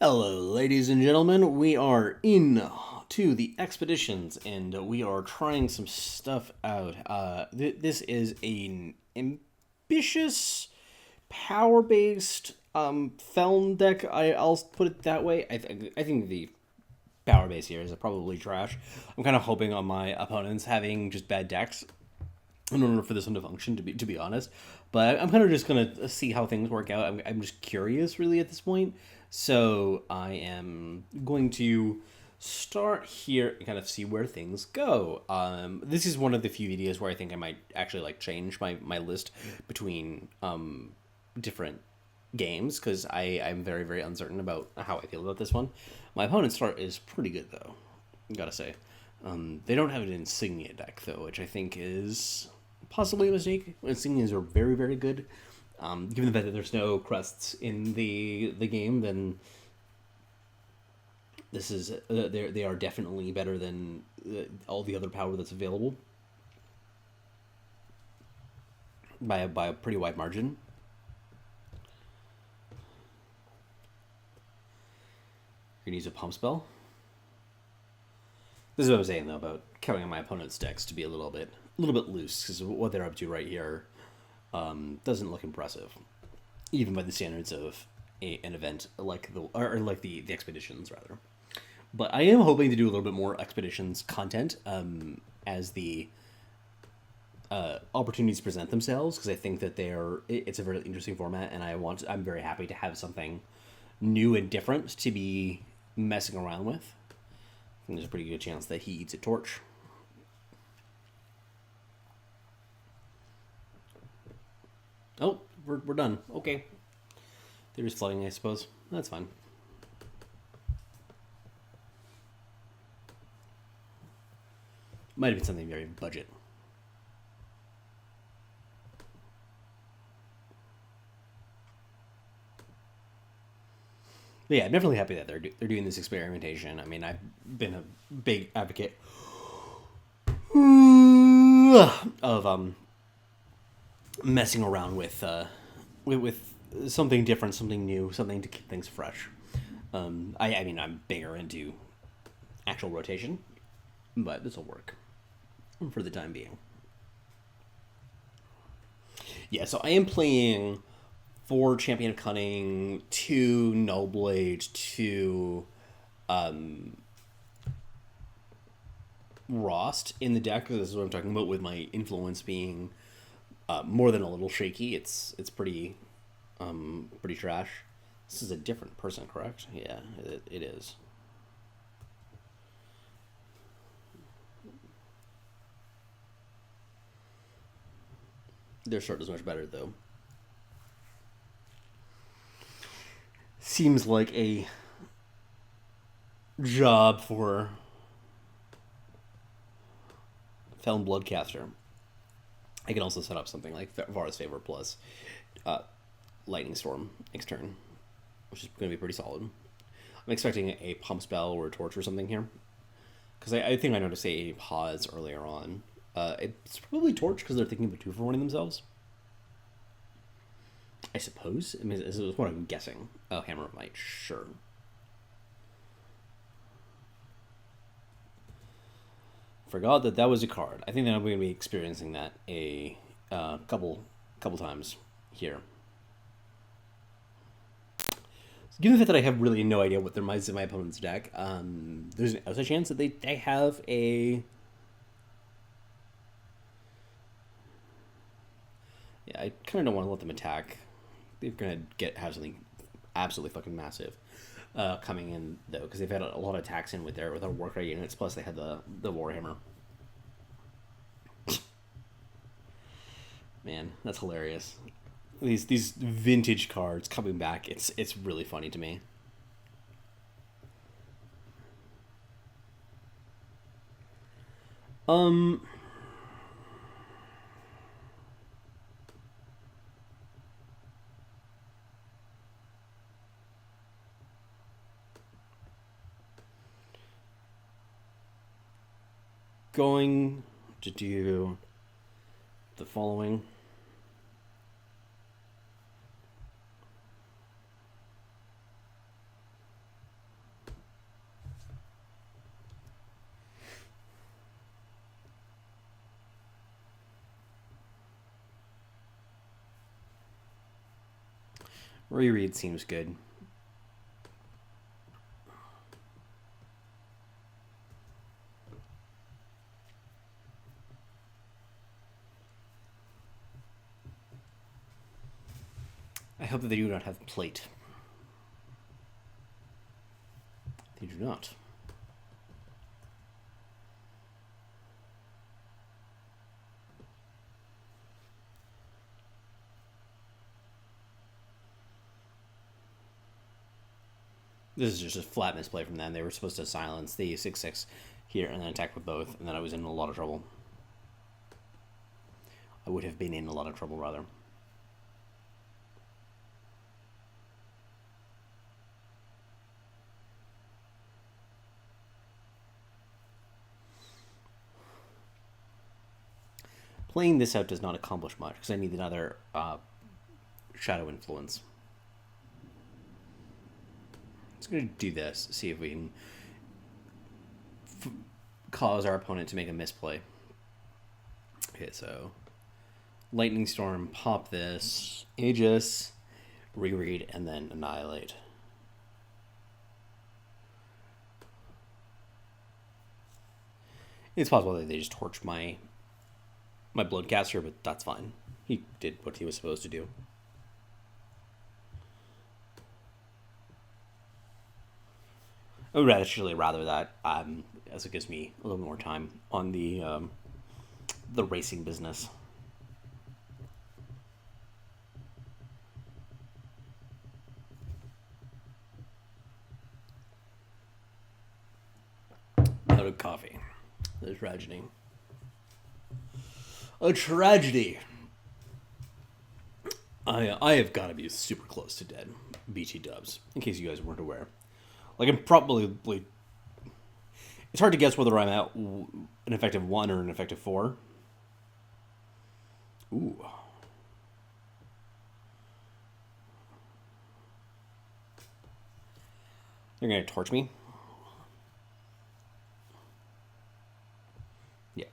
Hello, ladies and gentlemen. We are in to the expeditions, and we are trying some stuff out. This is an ambitious, power-based Feln deck. I'll put it that way. I think the power base here is probably trash. I'm kind of hoping on my opponents having just bad decks in order for this one to function. To be honest, but I'm kind of just gonna see how things work out. I'm just curious, really, at this point. So I am going to start here and kind of see where things go. This is one of the few videos where I think I might actually like change my list between different games because I'm very uncertain about how I feel about this one. My opponent's start is pretty good though, gotta say. They don't have an insignia deck though, which I think is possibly a mistake. Insignias are very good. Given the fact that there's no crests in the game, then this is they are definitely better than all the other power that's available by a pretty wide margin. You're gonna use a pump spell. This is what I'm saying though about counting on my opponent's decks to be a little bit loose because what they're up to right here doesn't look impressive, even by the standards of an event like the expeditions rather. But I am hoping to do a little bit more expeditions content as the opportunities present themselves, because I think that it's a very interesting format, and I'm very happy to have something new and different to be messing around with. I think there's a pretty good chance that he eats a torch. Oh, we're done. Okay. They're just flooding, I suppose. That's fine. Might have been something very budget. But yeah, I'm definitely happy that they're doing this experimentation. I mean, I've been a big advocate of messing around with something different, something new, something to keep things fresh. I mean, I'm bigger into actual rotation, but this will work for the time being. Yeah, so I am playing 4 Champion of Cunning, 2 Null Blade, 2 Rost in the deck. This is what I'm talking about with my influence being more than a little shaky. It's pretty trash. This is a different person, correct? Yeah, it is. Their start is much better though. Seems like a job for Feln Bloodcaster. I can also set up something like Vara's Favor plus Lightning Storm next turn, which is going to be pretty solid. I'm expecting a pump spell or a torch or something here, because I think I noticed a pause earlier on. It's probably torch because they're thinking about 2 for 1 themselves. I suppose. I mean, this is what I'm guessing. Oh, Hammer of Might, sure. Forgot that was a card. I think that I'm going to be experiencing that a couple times here. Given the fact that I have really no idea what there might be in my opponent's deck, there's a chance that they have a... Yeah, I kind of don't want to let them attack. They're going to have something absolutely fucking massive coming in, though, because they've had a lot of attacks in with their Warcry units, plus they had the Warhammer. Man, that's hilarious. These vintage cards coming back, it's really funny to me. Going to do the following. Reread seems good. I hope that they do not have plate. They do not. This is just a flat misplay from them. They were supposed to silence the 6/6 here and then attack with both, and then I was in a lot of trouble. I would have been in a lot of trouble, rather. Playing this out does not accomplish much, because I need another shadow influence. Just going to do this, see if we can cause our opponent to make a misplay. Okay, so Lightning Storm, pop this, Aegis, reread, and then Annihilate. It's possible that they just torched my Bloodcaster, but that's fine. He did what he was supposed to do. I would actually rather that, as it gives me a little more time on the racing business. Out of coffee. The tragedy. A tragedy. I have got to be super close to dead. BT dubs, in case you guys weren't aware. Like, I'm probably... It's hard to guess whether I'm at an effective 1 or an effective 4. Ooh. They're going to torch me? Yeah.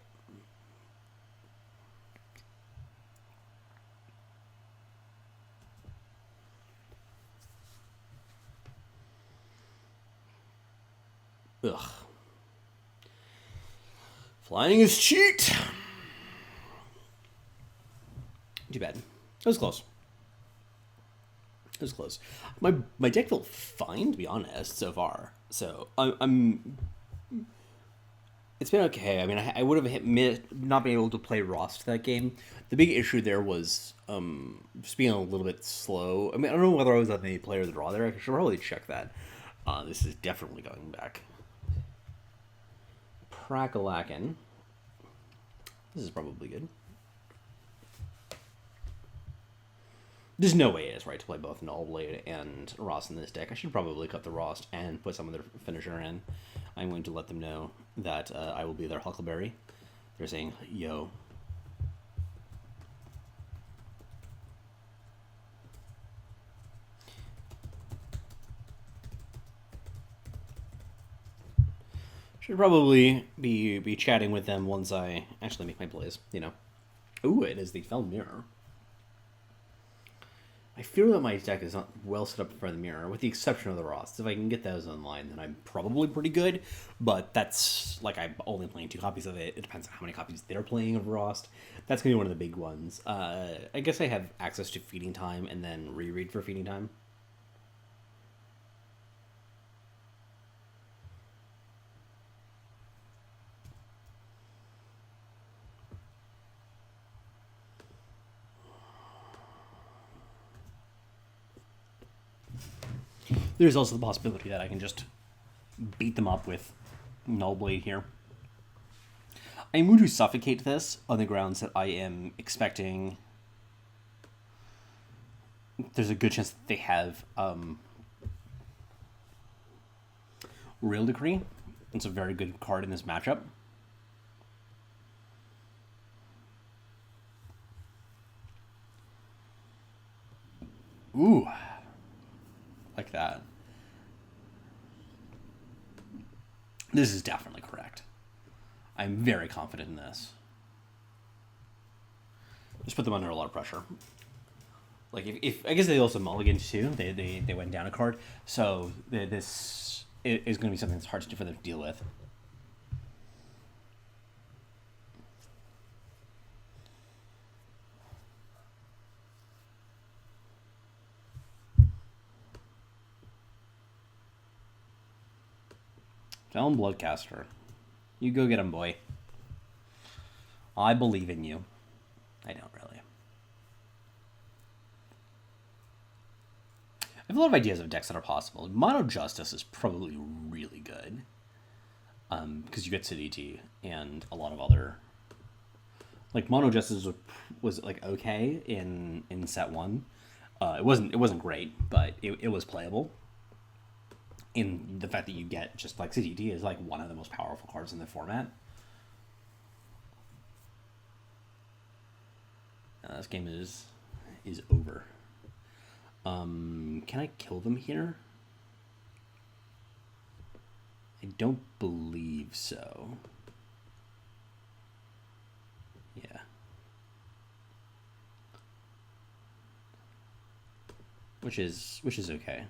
Ugh. Flying is cheat! Too bad. It was close. It was close. My deck felt fine, to be honest, so far. So, I'm it's been okay. I mean, I would have not been able to play Rost that game. The big issue there was just being a little bit slow. I mean, I don't know whether I was on the player of the draw there. I should probably check that. This is definitely going back. Prakalakin. This is probably good. There's no way it is right to play both Nullblade and Rost in this deck. I should probably cut the Rost and put some of their finisher in. I'm going to let them know that I will be their Huckleberry. They're saying, yo. Should probably be chatting with them once I actually make my plays, you know. Ooh, it is the Feln Mirror. I feel that my deck is not well set up for the mirror, with the exception of the Rost. If I can get those online, then I'm probably pretty good. But that's, like, I'm only playing 2 copies of it. It depends on how many copies they're playing of Rost. That's going to be one of the big ones. I guess I have access to Feeding Time and then reread for Feeding Time. There's also the possibility that I can just beat them up with Nullblade here. I'm going to suffocate this on the grounds that I am expecting... There's a good chance that they have Real Decree. It's a very good card in this matchup. Ooh. Like that. This is definitely correct. I'm very confident in this. Just put them under a lot of pressure. Like if I guess they also mulliganed too. They went down a card, so this is going to be something that's hard for them to deal with. Feln Bloodcaster, you go get him, boy. I believe in you. I don't really. I have a lot of ideas of decks that are possible. Mono Justice is probably really good. Because you get CDT and a lot of other... Like, Mono Justice was like, okay in set 1. It wasn't great, but it was playable. In the fact that you get just, like, CDT is, like, one of the most powerful cards in the format. This game is over. Can I kill them here? I don't believe so. Yeah. Which is okay.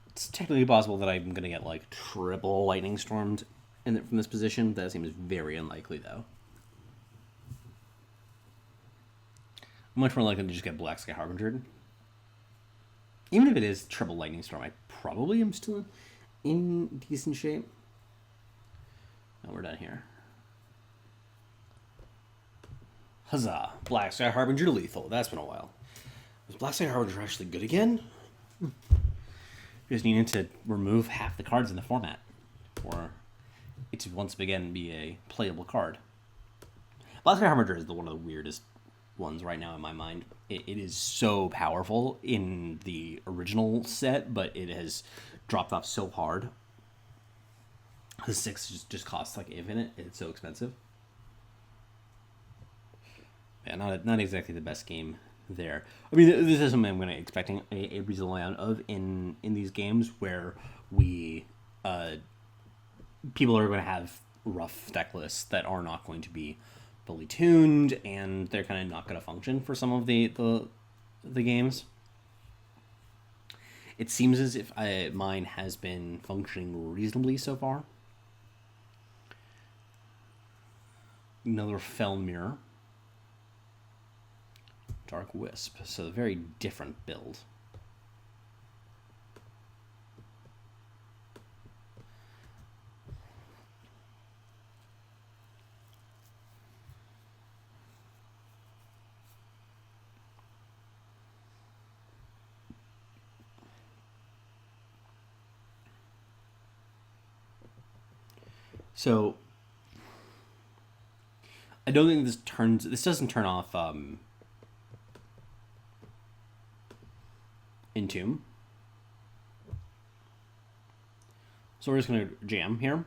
It's technically possible that I'm gonna get like triple lightning stormed from this position. That seems very unlikely though. I'm much more likely to just get Black Sky Harbinger. Even if it is triple lightning storm, I probably am still in decent shape. No, we're done here. Huzzah! Black Sky Harbinger lethal. That's been a while. Was Black Sky Harbinger actually good again? We just needed to remove half the cards in the format for it to once again be a playable card. Black Sky Harbinger is one of the weirdest ones right now in my mind. It is so powerful in the original set, but it has dropped off so hard. The 6 just costs like infinite. It's so expensive. Yeah, not exactly the best game there. I mean, this is something I'm going to expecting a reasonable amount of in these games where we people are going to have rough deck lists that are not going to be fully tuned, and they're kind of not going to function for some of the games. It seems as if mine has been functioning reasonably so far. Another Feln Mirror. Dark Wisp. So a very different build. So I don't think this doesn't turn off Entomb. So we're just going to jam here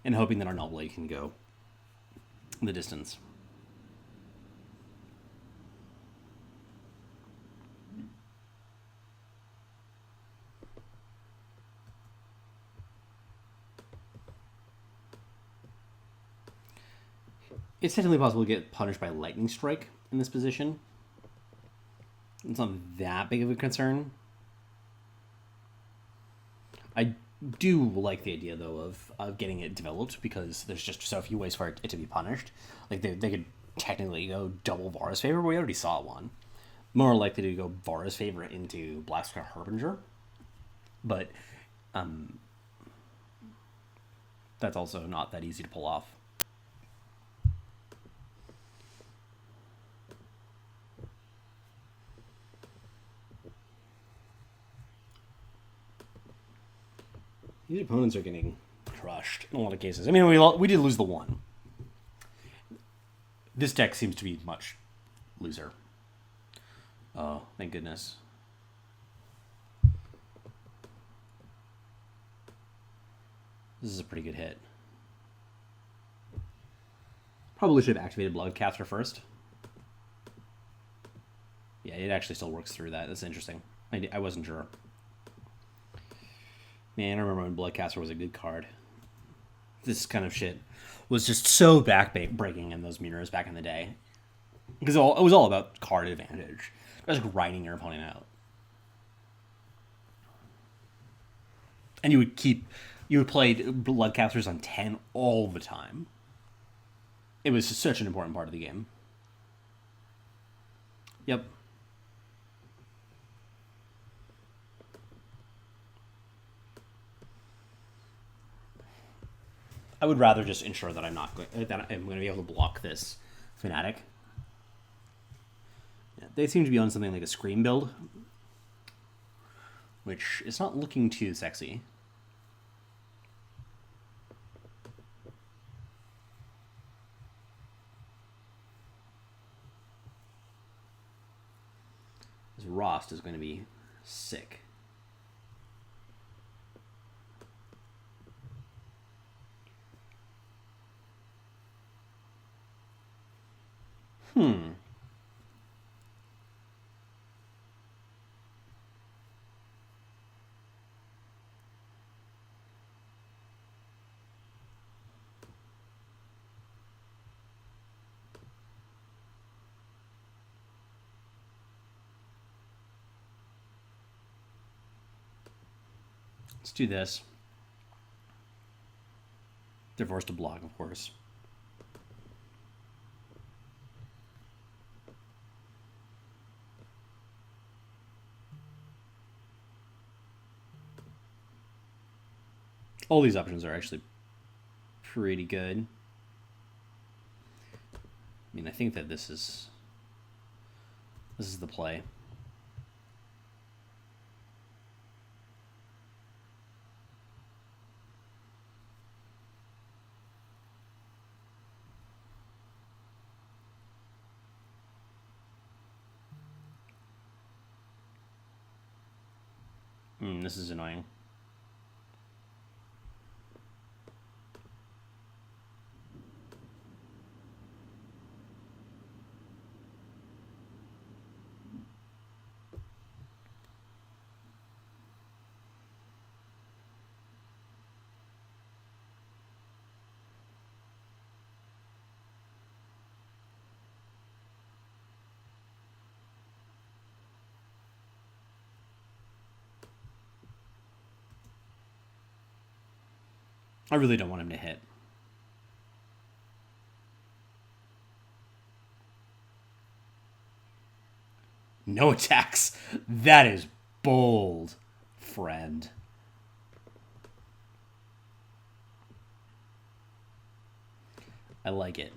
and hoping that our Null Blade can go the distance. It's technically possible to get punished by Lightning Strike in this position. It's not that big of a concern. I do like the idea, though, of getting it developed, because there's just so few ways for it to be punished. Like, they could technically go double Vara's Favor, but we already saw one. More likely to go Vara's Favor into Black Sky Harbinger. But that's also not that easy to pull off. These opponents are getting crushed in a lot of cases. I mean, we did lose the one. This deck seems to be much looser. Oh, thank goodness. This is a pretty good hit. Probably should have activated Bloodcaster first. Yeah, it actually still works through that. That's interesting. I wasn't sure. Man, I remember when Bloodcaster was a good card. this kind of shit was just so back-breaking in those mirrors back in the day. Because it was all about card advantage. Just grinding your opponent out. And you would play blood captures on 10 all the time. It was such an important part of the game. Yep. I would rather just ensure that I'm going to be able to block this Fnatic. Yeah, they seem to be on something like a Scream build, which is not looking too sexy. This Rost is going to be sick. Let's do this. They're forced to block, of course. All these options are actually pretty good. I mean, I think that this is the play. This is annoying. I really don't want him to hit. No attacks. That is bold, friend. I like it.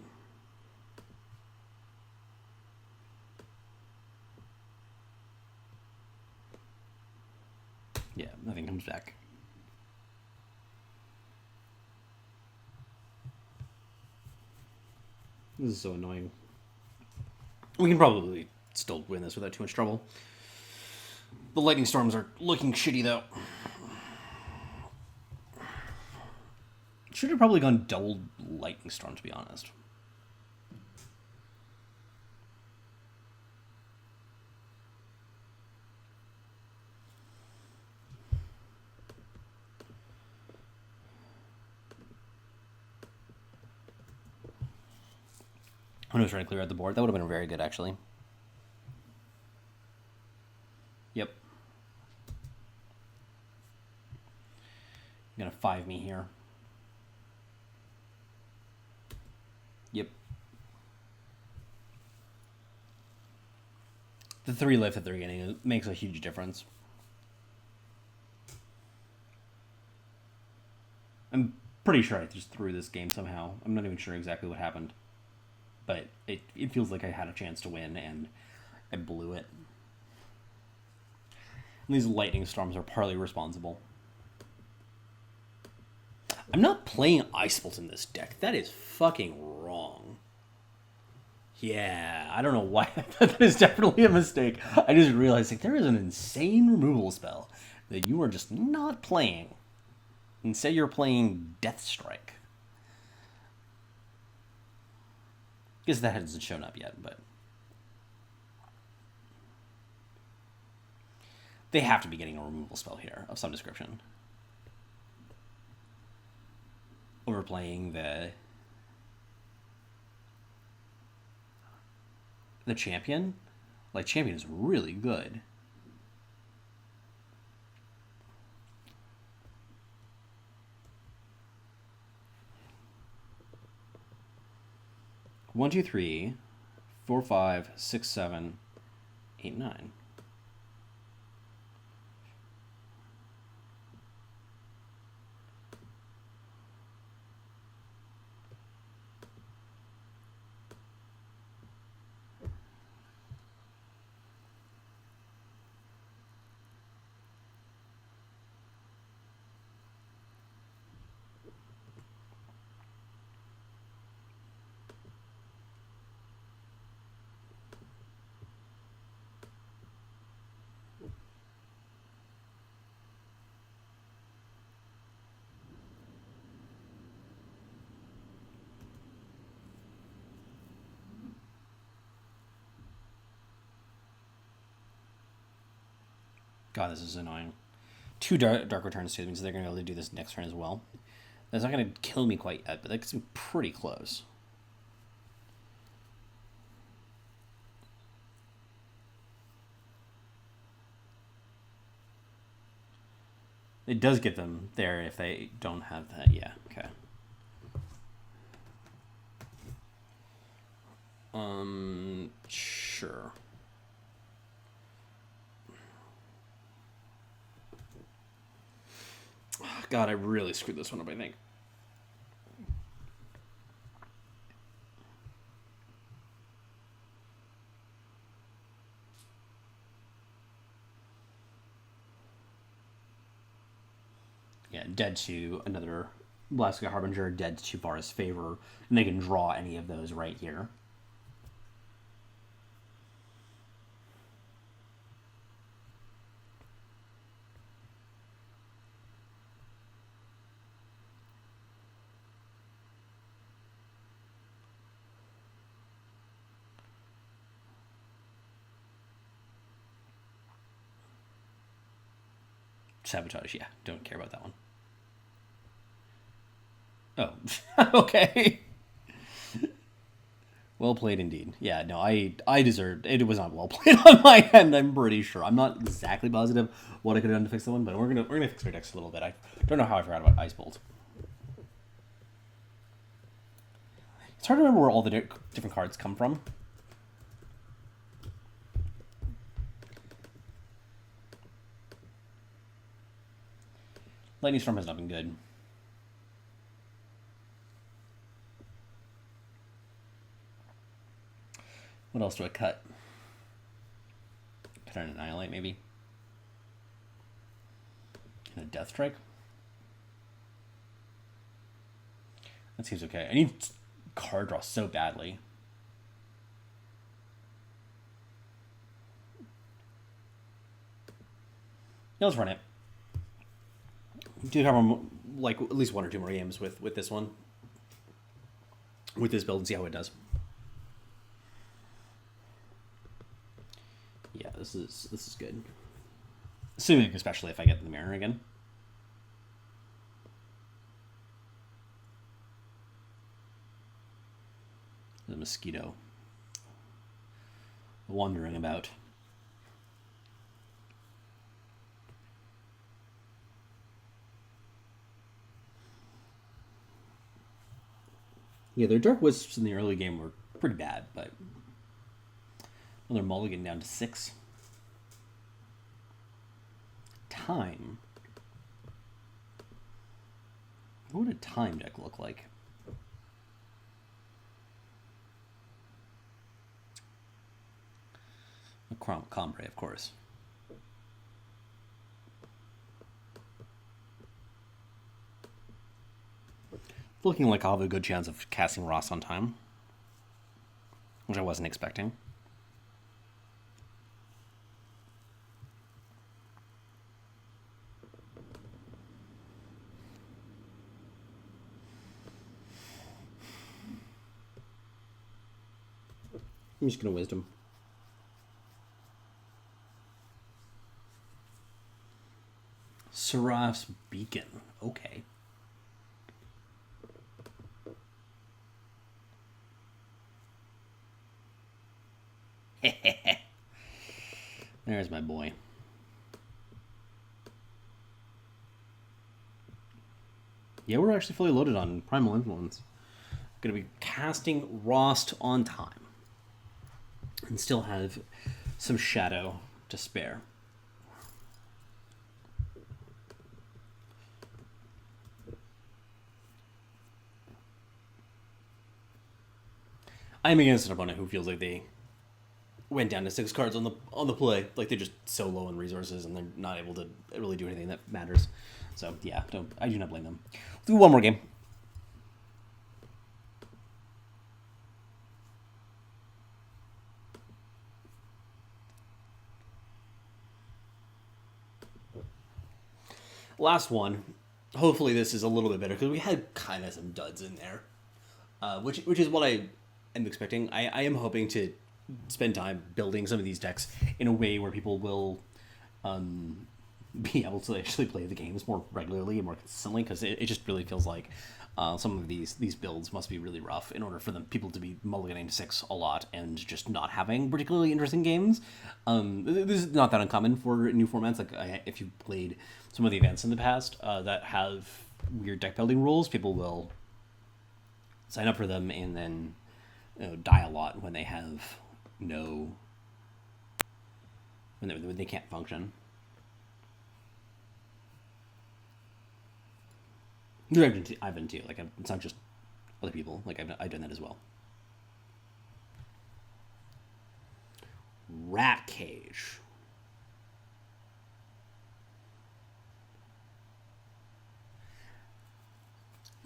Yeah, nothing comes back. This is so annoying. We can probably still win this without too much trouble. The lightning storms are looking shitty, though. Should have probably gone double lightning storm, to be honest. When I was trying to clear out the board, that would have been very good, actually. Yep. You're gonna 5 me here. Yep. The 3 life that they're getting makes a huge difference. I'm pretty sure I just threw this game somehow. I'm not even sure exactly what happened. But it feels like I had a chance to win, and I blew it. And these lightning storms are partly responsible. I'm not playing Ice Bolt in this deck. That is fucking wrong. Yeah, I don't know why. That is definitely a mistake. I just realized like there is an insane removal spell that you are just not playing. Instead, you're playing Death Strike. I guess that hasn't shown up yet, but they have to be getting a removal spell here of some description. Over we're playing the champion. Like, champion is really good. One, two, three, 4, 5, 6, 7, 8, 9. God, this is annoying. 2 dark returns too, means they're going to be able to do this next turn as well. That's not going to kill me quite yet, but that's pretty close. It does get them there if they don't have that. Yeah, okay. Sure. God, I really screwed this one up, I think. Yeah, dead to another Blastoise Harbinger, dead to Vara's Favor, and they can draw any of those right here. Sabotage, yeah. Don't care about that one. Oh, okay. Well played indeed. Yeah, no, I deserved it. Was not well played on my end. I'm pretty sure. I'm not exactly positive what I could have done to fix the one, but we're gonna fix our decks a little bit. I don't know how I forgot about Ice Bolt. It's hard to remember where all the different cards come from. Lightning Storm has not been good. What else do I cut? Cut an Annihilate, maybe? And a Death Strike? That seems okay. I need card draw so badly. Yeah, let's run it. Do have like at least 1 or 2 more games with this one, with this build, and see how it does. Yeah, this is good. Assuming, especially if I get the mirror again. The mosquito wandering about. Yeah, their Dark Wisps in the early game were pretty bad, but another mulligan down to 6. Time. What would a time deck look like? A Combre, of course. Looking like I'll have a good chance of casting Ross on time, which I wasn't expecting. I'm just going to Wisdom. Seraph's Beacon. Okay. There's my boy. Yeah, we're actually fully loaded on Primal Influence. Gonna be casting Rost on time. And still have some Shadow to spare. I'm against an opponent who feels like they went down to 6 cards on the play. Like they're just so low in resources and they're not able to really do anything that matters. So yeah, I do not blame them. Let's do one more game. Last one. Hopefully this is a little bit better because we had kind of some duds in there, which is what I am expecting. I am hoping to spend time building some of these decks in a way where people will be able to actually play the games more regularly and more consistently, because it just really feels like some of these builds must be really rough in order for them people to be mulliganing 6 a lot and just not having particularly interesting games. This is not that uncommon for new formats. Like if you've played some of the events in the past that have weird deck building rules, people will sign up for them and then die a lot when they have no when they can't function. I've been too. Like it's not just other people. Like I've done that as well. Rat Cage.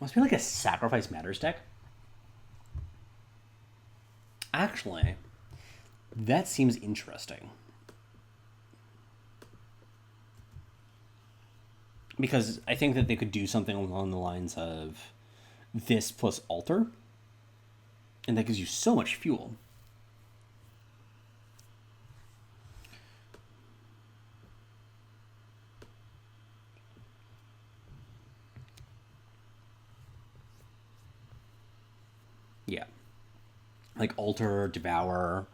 Must be like a Sacrifice Matters deck. Actually, that seems interesting. Because I think that they could do something along the lines of this plus Alter. And that gives you so much fuel. Yeah. Like Alter, Devour.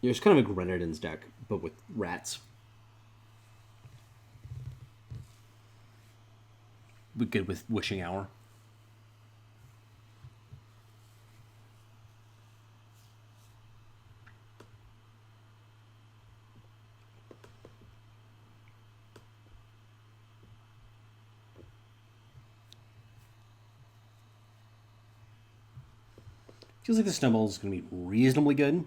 It's kind of a Grenadin's deck, but with rats. Be good with Wishing Hour. Feels like the Snowball is going to be reasonably good.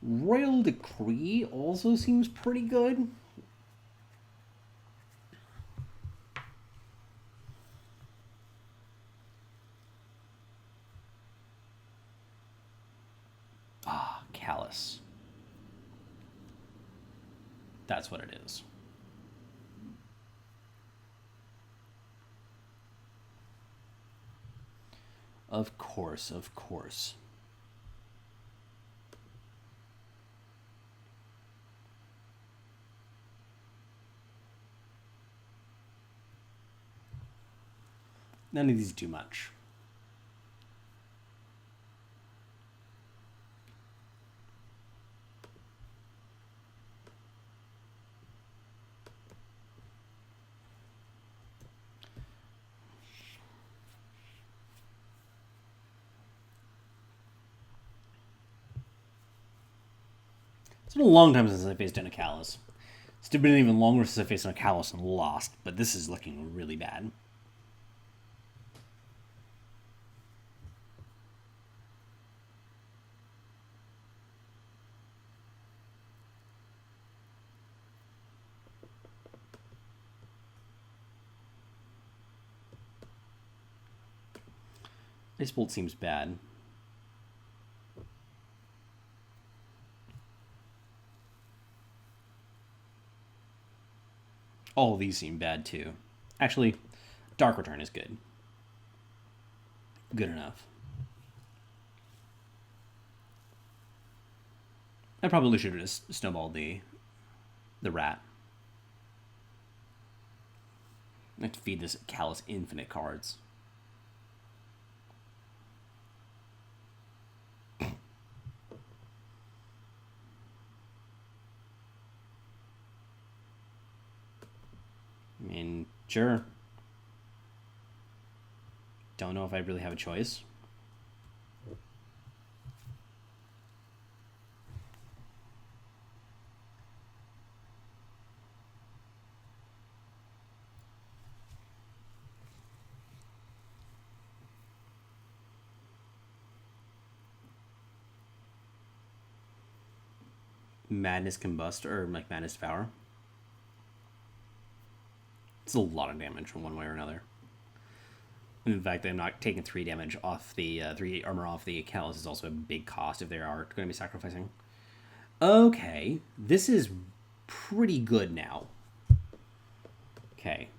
Royal Decree also seems pretty good. Ah, Callous. That's what it is. Of course, of course. None of these do much. It's been a long time since I faced down a Callous. It's been even longer since I faced down a Callous and lost, but this is looking really bad. Ice Bolt seems bad. All of these seem bad too. Actually, Dark Return is good. Good enough. I probably should have just snowballed the rat. I have to feed this Callous infinite cards. mean, sure. Don't know if I really have a choice. Madness Combust, or like Madness Devour. It's a lot of damage from one way or another. In fact, I'm not taking 3 damage off the 3 armor off the Callus is also a big cost if they are going to be sacrificing. Okay, this is pretty good now. Okay.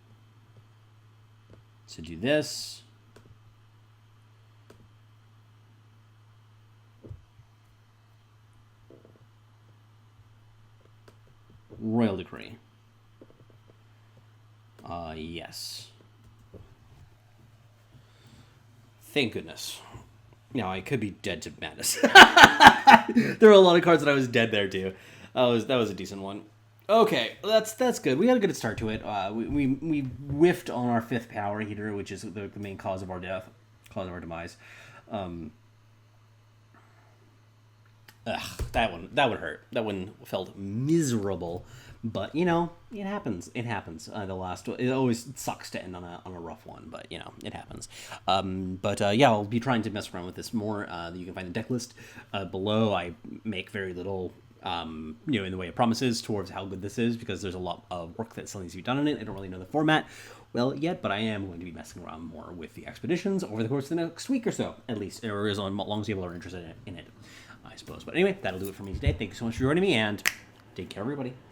So do this. Royal Decree. Yes. Thank goodness. Now, I could be dead to madness. There were a lot of cards that I was dead there, too. That was a decent one. Okay, that's good. We had a good start to it. We whiffed on our 5th power heater, which is the main cause of our death, cause of our demise. That one hurt. That one felt miserable. But you know, it happens. It happens. It always sucks to end on a rough one, but you know, it happens. Yeah, I'll be trying to mess around with this more. You can find the deck list below. I make very little, in the way of promises towards how good this is because there's a lot of work that still needs to be done in it. I don't really know the format well yet, but I am going to be messing around more with the expeditions over the course of the next week or so, at least, or as long as people are interested in it, I suppose. But anyway, that'll do it for me today. Thank you so much for joining me, and take care, everybody.